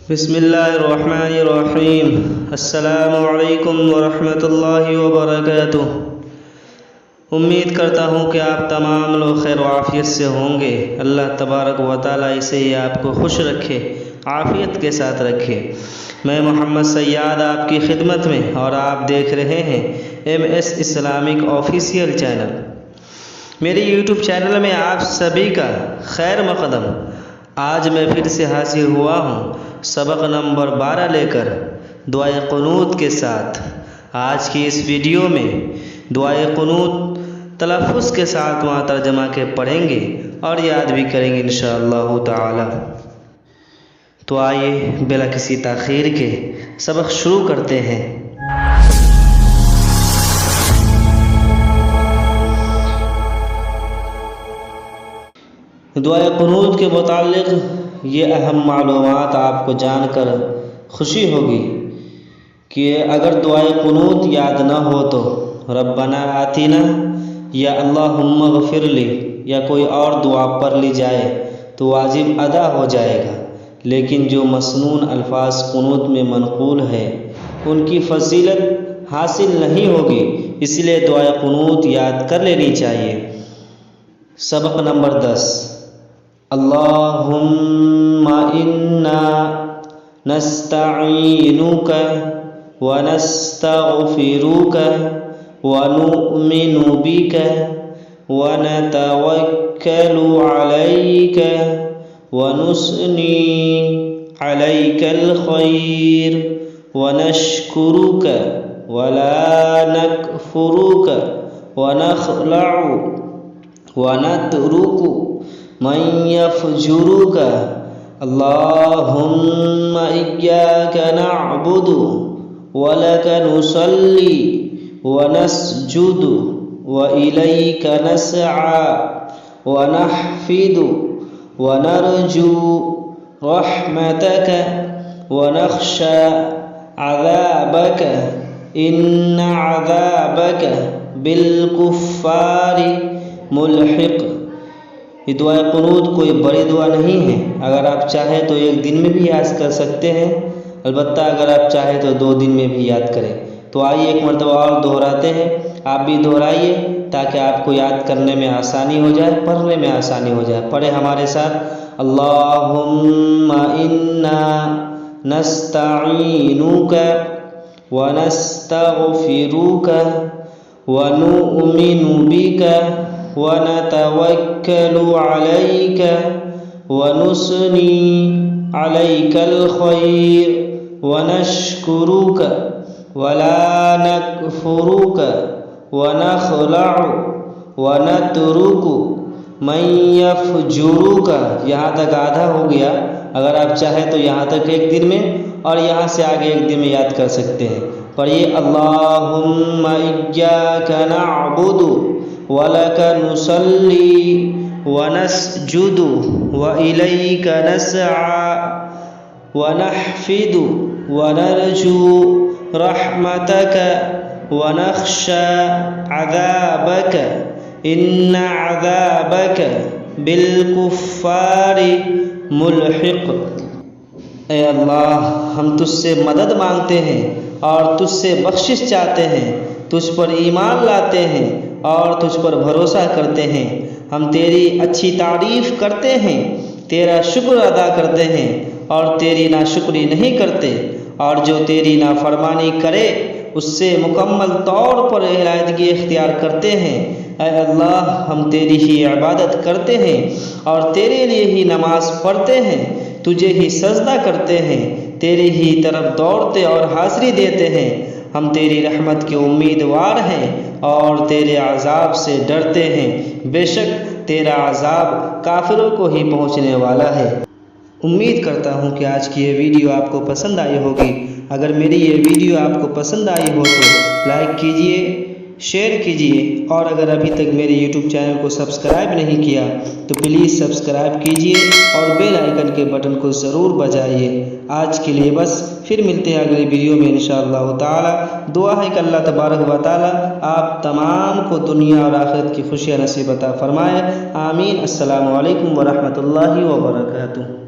بسم اللہ الرحمن الرحیم۔ السلام علیکم ورحمۃ اللہ وبرکاتہ۔ امید کرتا ہوں کہ آپ تمام لوگ خیر و عافیت سے ہوں گے۔ اللہ تبارک و تعالیٰ اسے ہی آپ کو خوش رکھے، عافیت کے ساتھ رکھے۔ میں محمد سیاد آپ کی خدمت میں، اور آپ دیکھ رہے ہیں MS اسلامک آفیشیل چینل۔ میرے یوٹیوب چینل میں آپ سبھی کا خیر مقدم۔ آج میں پھر سے حاضر ہوا ہوں سبق نمبر 12 لے کر دعائے قنوت کے ساتھ۔ آج کی اس ویڈیو میں دعائے قنوت تلفظ کے ساتھ وہاں ترجمہ کے پڑھیں گے اور یاد بھی کریں گے انشاءاللہ تعالی۔ تو آئیے بلا کسی تاخیر کے سبق شروع کرتے ہیں۔ دعائے قنوت کے متعلق یہ اہم معلومات آپ کو جان کر خوشی ہوگی کہ اگر دعائے قنوت یاد نہ ہو تو ربنا آتینا یا اللہم اغفر لی یا کوئی اور دعا پڑھ لی جائے تو واجب ادا ہو جائے گا، لیکن جو مسنون الفاظ قنوت میں منقول ہے ان کی فضیلت حاصل نہیں ہوگی، اس لیے دعائے قنوت یاد کر لینی چاہیے۔ سبق نمبر 10۔ اللہم انا نستعینک ونستغفرک ونؤمن بک ونتوکل علیک ونثنی علیک الخیر ونشکرک ولا نکفرک ونخلع ونترک من یفجرک اللہم ایاک نعبد ولک نصلی ونسجد وإلیک نسعی ونحفد ونرجو رحمتک ونخشى عذابک ان عذابک بالکفار ملحق۔ یہ دعائے قنوت کوئی بڑی دعا نہیں ہے، اگر آپ چاہیں تو ایک دن میں بھی یاد کر سکتے ہیں، البتہ اگر آپ چاہیں تو 2 دن میں بھی یاد کریں۔ تو آئیے ایک مرتبہ اور دہراتے ہیں، آپ بھی دہرائیے تاکہ آپ کو یاد کرنے میں آسانی ہو جائے، پڑھنے میں آسانی ہو جائے۔ پڑھیں ہمارے ساتھ۔ اللہم انا نستعینک ونستغفرک ونؤمن بک ونتوکل علیک ونثنی علیک الخیر ونشکرک ولا نکفرک ونخلع ونترک من یفجرک۔ یہاں تک آدھا ہو گیا، اگر آپ چاہیں تو یہاں تک ایک دن میں اور یہاں سے آگے ایک دن میں یاد کر سکتے ہیں۔ پڑھیے۔ اللہم ایاک نعبد وَلَكَ نُصَلِّي وَنَسْجُدُ وَإِلَيْكَ نَسْعَى وَنَحْفِدُ وَنَرْجُو رَحْمَتَكَ وَنَخْشَى عَذَابَكَ إِنَّ عَذَابَكَ بِالْكُفَّارِ مُلْحِقٌ۔ اے اللہ، ہم تجھ سے مدد مانگتے ہیں اور تجھ سے بخشش چاہتے ہیں، تجھ پر ایمان لاتے ہیں اور تجھ پر بھروسہ کرتے ہیں۔ ہم تیری اچھی تعریف کرتے ہیں، تیرا شکر ادا کرتے ہیں اور تیری ناشکری نہیں کرتے، اور جو تیری نافرمانی کرے اس سے مکمل طور پر علیحدگی اختیار کرتے ہیں۔ اے اللہ، ہم تیری ہی عبادت کرتے ہیں اور تیرے لیے ہی نماز پڑھتے ہیں، تجھے ہی سجدہ کرتے ہیں، تیرے ہی طرف دوڑتے اور حاضری دیتے ہیں۔ ہم تیری رحمت کے امیدوار ہیں اور تیرے عذاب سے ڈرتے ہیں، بے شک تیرا عذاب کافروں کو ہی پہنچنے والا ہے۔ امید کرتا ہوں کہ آج کی یہ ویڈیو آپ کو پسند آئی ہوگی۔ اگر میری یہ ویڈیو آپ کو پسند آئی ہو تو لائک کیجئے، شیئر کیجئے، اور اگر ابھی تک میرے یوٹیوب چینل کو سبسکرائب نہیں کیا تو پلیز سبسکرائب کیجئے اور بیل آئیکن کے بٹن کو ضرور بجائیے۔ آج کے لیے بس، پھر ملتے ہیں اگلی ویڈیو میں انشاءاللہ تعالی۔ دعا ہے کہ اللہ تبارک و تعالی آپ تمام کو دنیا اور آخرت کی خوشیاں نصیب عطا فرمائے۔ آمین۔ السلام علیکم ورحمۃ اللہ وبرکاتہ۔